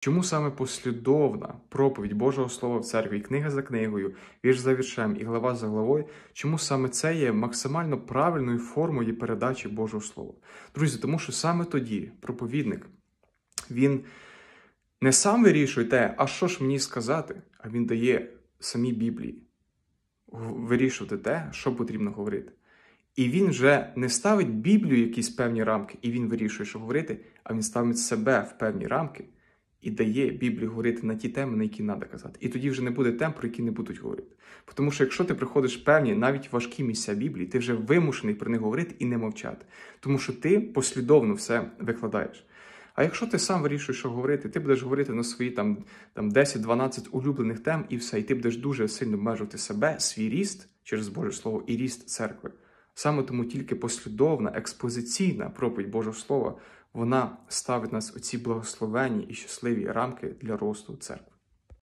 Чому саме послідовна проповідь Божого Слова в церкві, книга за книгою, вірш за віршем і глава за главою, чому саме це є максимально правильною формою передачі Божого Слова? Друзі, тому що саме тоді проповідник, він не сам вирішує те, а що ж мені сказати, а він дає самій Біблії вирішувати те, що потрібно говорити. І він вже не ставить Біблію в якісь певні рамки, і він вирішує, що говорити, а він ставить себе в певні рамки і дає Біблії говорити на ті теми, на які треба казати. І тоді вже не буде тем, про які не будуть говорити. Тому що якщо ти приходиш в певні, навіть важкі місця Біблії, ти вже вимушений про них говорити і не мовчати. Тому що ти послідовно все викладаєш. А якщо ти сам вирішуєш, що говорити, ти будеш говорити на свої там 10-12 улюблених тем і все, і ти будеш дуже сильно обмежувати себе, свій ріст через Боже Слово і ріст церкви. Саме тому тільки послідовна, експозиційна проповідь Божого Слова, вона ставить нас у ці благословенні і щасливі рамки для росту церкви.